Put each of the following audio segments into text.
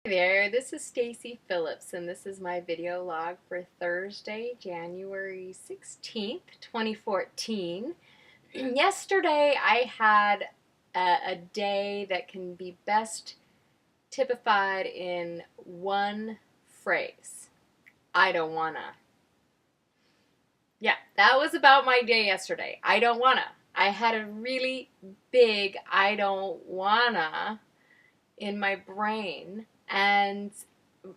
Hey there, this is Stacy Phillips, and this is my video log for Thursday, January 16th, 2014. Yesterday I had a day that can be best typified in one phrase. I don't wanna. Yeah, that was about my day yesterday. I don't wanna. I had a really big I don't wanna in my brain, and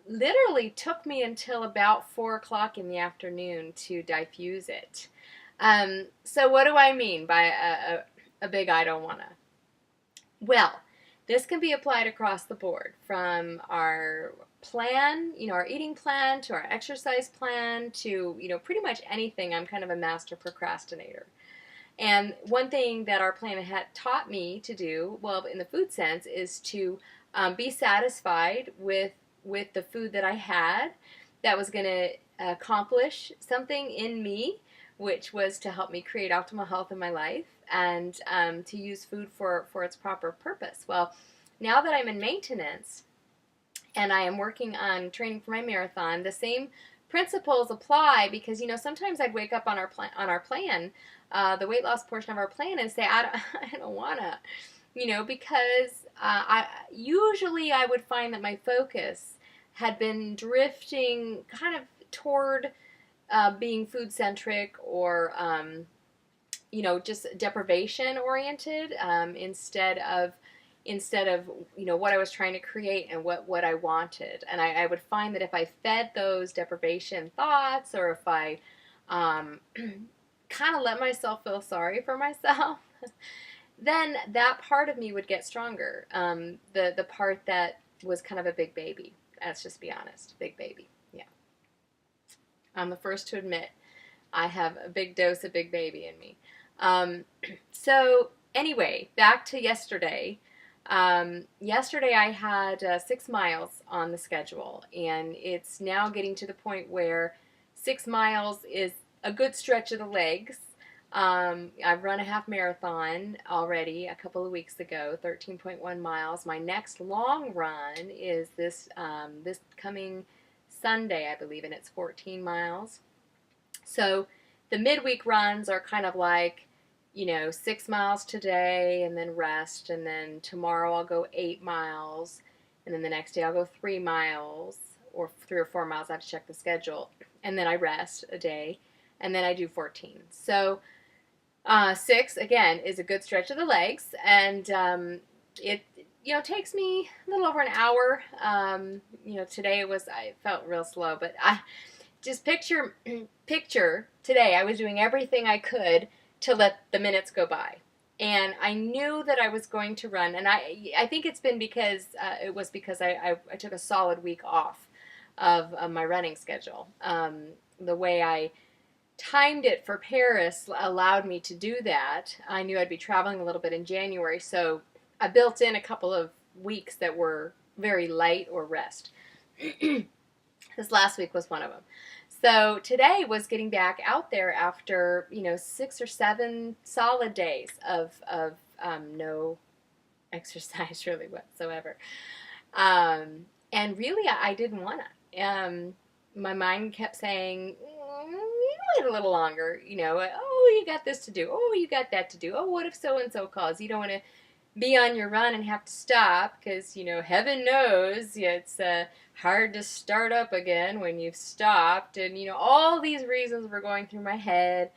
literally took me until about 4 o'clock in the afternoon to diffuse it. So what do I mean by a big I don't wanna? Well, this can be applied across the board, from our plan, our eating plan, to our exercise plan, to, pretty much anything. I'm kind of a master procrastinator. And one thing that our plan had taught me to do, well, in the food sense, is to be satisfied with the food that I had that was going to accomplish something in me, which was to help me create optimal health in my life, and to use food for its proper purpose. Well, now that I'm in maintenance and I am working on training for my marathon, the same principles apply, because sometimes I'd wake up on our plan, the weight loss portion of our plan, and say I don't wanna, because I would find that my focus had been drifting kind of toward being food centric, or just deprivation oriented, instead of what I was trying to create and what I wanted. And I would find that if I fed those deprivation thoughts, or if I kind of let myself feel sorry for myself, then that part of me would get stronger. The part that was kind of a big baby. Let's just be honest, big baby. Yeah, I'm the first to admit I have a big dose of big baby in me. So anyway, back to yesterday. Yesterday I had 6 miles on the schedule, and it's now getting to the point where 6 miles is a good stretch of the legs. I've run a half marathon already a couple of weeks ago, 13.1 miles. My next long run is this coming Sunday, I believe, and it's 14 miles. So the midweek runs are kind of like, 6 miles today and then rest, and then tomorrow I'll go 8 miles, and then the next day I'll go 3 miles, or 3 or 4 miles. I have to check the schedule, and then I rest a day, and then I do 14. So 6 again is a good stretch of the legs, and it takes me a little over an hour. Today I felt real slow, but I just picture today I was doing everything I could to let the minutes go by. And I knew that I was going to run, and I think it's been because I took a solid week off of my running schedule. The way I timed it for Paris allowed me to do that. I knew I'd be traveling a little bit in January, so I built in a couple of weeks that were very light or rest. This last week was one of them. So today was getting back out there after 6 or 7 solid days of no exercise really whatsoever, and really I didn't want to. My mind kept saying, wait a little longer. Oh, you got this to do. Oh, you got that to do. Oh, what if so and so calls? You don't want to be on your run and have to stop, because heaven knows it's hard to start up again when you've stopped, and all these reasons were going through my head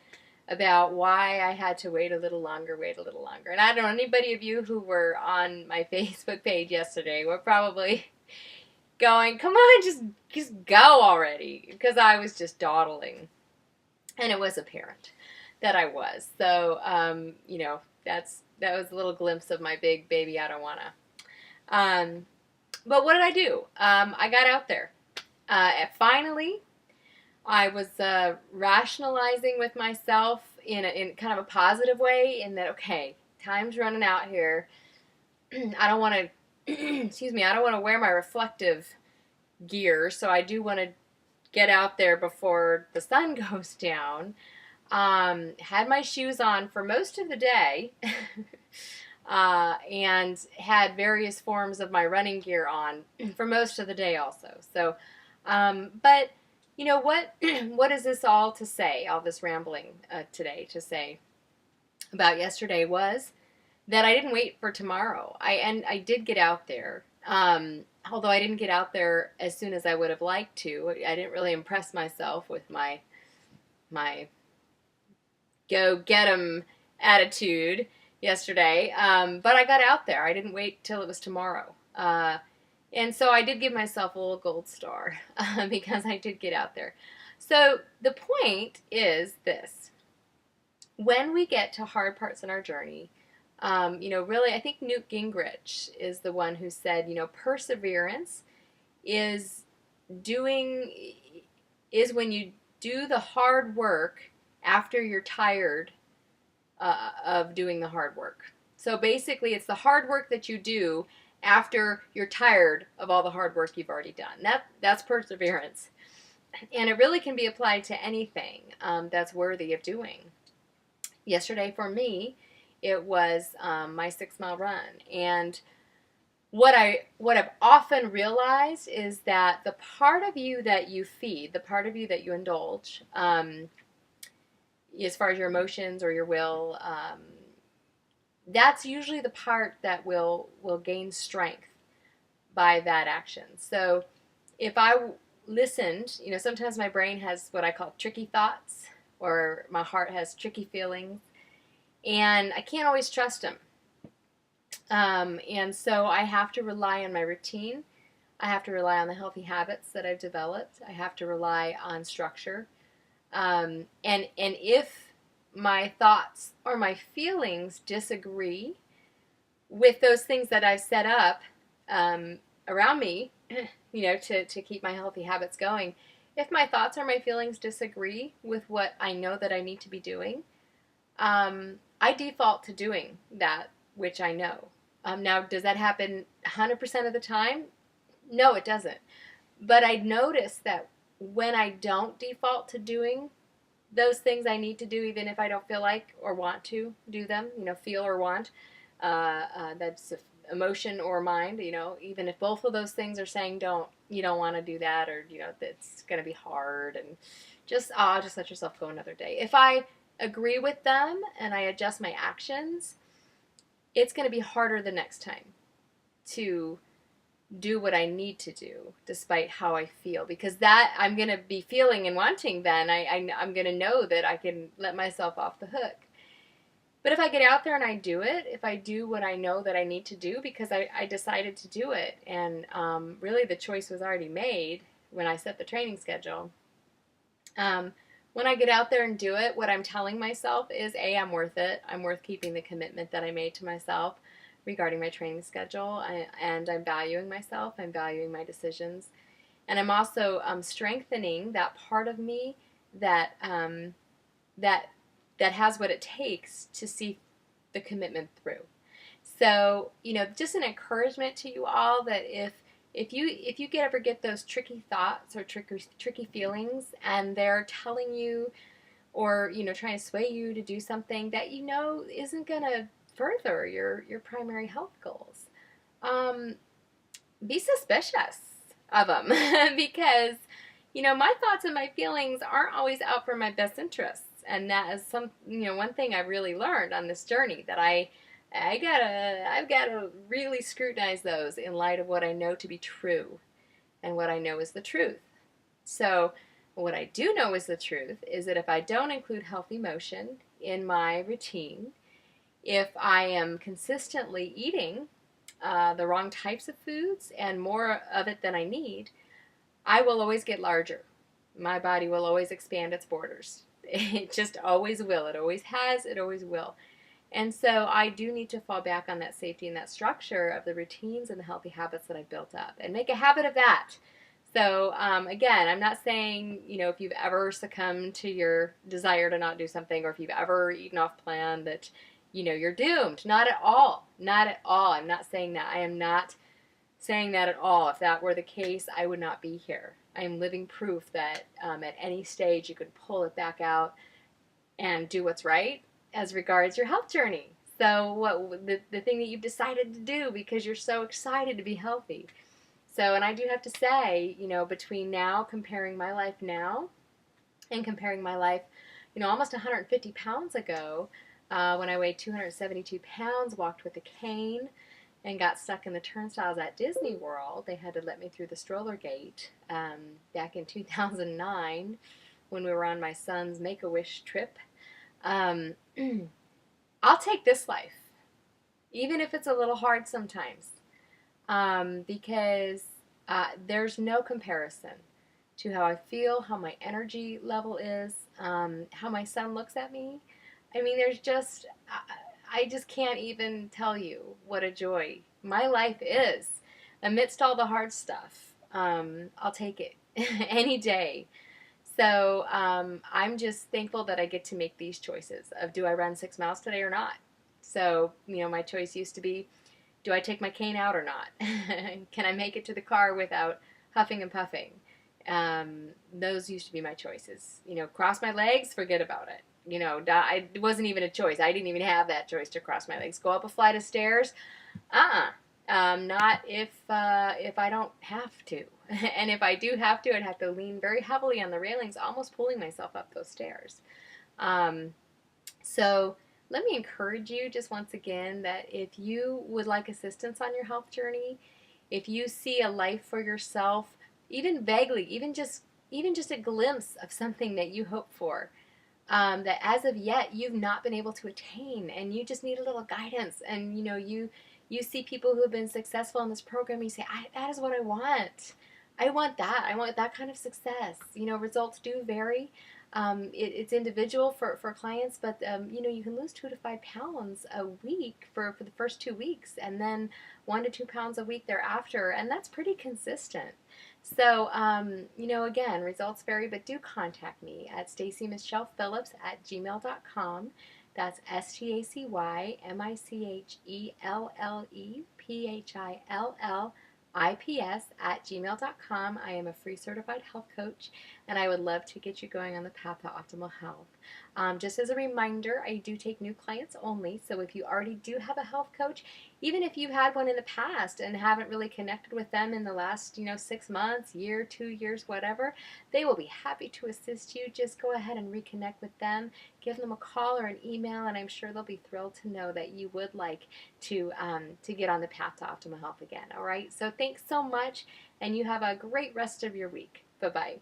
about why I had to wait a little longer. And I don't know, anybody of you who were on my Facebook page yesterday were probably going, come on, just go already, because I was just dawdling, and it was apparent that I was. So that was a little glimpse of my big baby I don't wanna. But what did I do? I got out there. Finally, I was rationalizing with myself in kind of a positive way, in that, okay, time's running out here. I don't want to, excuse me, I don't want to wear my reflective gear, so I do want to get out there before the sun goes down. Had my shoes on for most of the day. and had various forms of my running gear on for most of the day also. So, but you know what? What is this all to say? All this rambling today to say about yesterday was that I didn't wait for tomorrow. I did get out there. Although I didn't get out there as soon as I would have liked to. I didn't really impress myself with my go get 'em attitude yesterday. But I got out there. I didn't wait till it was tomorrow. And so I did give myself a little gold star because I did get out there. So the point is this. When we get to hard parts in our journey, really, I think Newt Gingrich is the one who said, perseverance is when you do the hard work after you're tired of doing the hard work. So basically, it's the hard work that you do after you're tired of all the hard work you've already done. That's perseverance. And it really can be applied to anything that's worthy of doing. Yesterday for me, it was my 6-mile run. And what I've often realized is that the part of you that you feed, the part of you that you indulge, as far as your emotions or your will, that's usually the part that will gain strength by that action. So if I listened, sometimes my brain has what I call tricky thoughts, or my heart has tricky feelings, and I can't always trust them. And so I have to rely on my routine. I have to rely on the healthy habits that I've developed. I have to rely on structure. And if my thoughts or my feelings disagree with those things that I've set up around me, to keep my healthy habits going, if my thoughts or my feelings disagree with what I know that I need to be doing, I default to doing that which I know. Now, does that happen 100% of the time? No, it doesn't. But I notice that when I don't default to doing those things I need to do, even if I don't feel like or want to do them, feel or want, that's emotion or mind, even if both of those things are saying you don't want to do that, or, it's going to be hard, and just let yourself go another day. If I agree with them and I adjust my actions, it's going to be harder the next time to do what I need to do despite how I feel, because that I'm going to be feeling and wanting. Then I'm going to know that I can let myself off the hook. But if I get out there and I do it, if I do what I know that I need to do because I decided to do it, and really the choice was already made when I set the training schedule, when I get out there and do it, what I'm telling myself is, A, I'm worth it. I'm worth keeping the commitment that I made to myself regarding my training schedule, and I'm valuing myself. I'm valuing my decisions. And I'm also strengthening that part of me that has what it takes to see the commitment through. So, just an encouragement to you all that if you ever get those tricky thoughts or tricky feelings, and they're telling you, or trying to sway you to do something that isn't gonna further your primary health goals, be suspicious of them because my thoughts and my feelings aren't always out for my best interests, and that is one thing I've really learned on this journey, that I've got to really scrutinize those in light of what I know to be true and what I know is the truth. So what I do know is the truth is that if I don't include healthy motion in my routine, if I am consistently eating the wrong types of foods and more of it than I need, I will always get larger. My body will always expand its borders. It just always will. It always has. It always will. And so I do need to fall back on that safety and that structure of the routines and the healthy habits that I've built up, and make a habit of that. So again, I'm not saying, if you've ever succumbed to your desire to not do something, or if you've ever eaten off plan, that, you're doomed. Not at all. Not at all. I'm not saying that. I am not saying that at all. If that were the case, I would not be here. I am living proof that at any stage you can pull it back out and do what's right as regards your health journey. So the thing that you've decided to do because you're so excited to be healthy. So, and I do have to say, between now, comparing my life now and comparing my life, almost 150 pounds ago, when I weighed 272 pounds, walked with a cane, and got stuck in the turnstiles at Disney World. They had to let me through the stroller gate back in 2009 when we were on my son's Make-A-Wish trip. Um, I'll take this life, even if it's a little hard sometimes, because there's no comparison to how I feel, how my energy level is, how my son looks at me. I mean, I just can't even tell you what a joy my life is amidst all the hard stuff. I'll take it any day. So I'm just thankful that I get to make these choices of do I run 6 miles today or not. So, my choice used to be, do I take my cane out or not? Can I make it to the car without huffing and puffing? Those used to be my choices. Cross my legs, forget about it. It wasn't even a choice. I didn't even have that choice to cross my legs. Go up a flight of stairs, not if I don't have to. And if I do have to, I'd have to lean very heavily on the railings, almost pulling myself up those stairs. So let me encourage you just once again that if you would like assistance on your health journey, if you see a life for yourself, even vaguely, even just a glimpse of something that you hope for, that as of yet you've not been able to attain, and you just need a little guidance, and you see people who have been successful in this program, and you say, that is what I want. I want that. I want that kind of success. Results do vary. It's individual for clients, but you can lose 2 to 5 pounds a week for the first 2 weeks, and then 1 to 2 pounds a week thereafter, and that's pretty consistent. So, again, results vary, but do contact me at StacyMichellePhillips@gmail.com. That's StacyMichellePhillips@gmail.com. I am a free certified health coach, and I would love to get you going on the path to optimal health. Just as a reminder, I do take new clients only, so if you already do have a health coach, even if you've had one in the past and haven't really connected with them in the last 6 months, year, 2 years, whatever, they will be happy to assist you. Just go ahead and reconnect with them, give them a call or an email, and I'm sure they'll be thrilled to know that you would like to get on the path to optimal health again. All right, so thanks so much, and you have a great rest of your week. Bye-bye.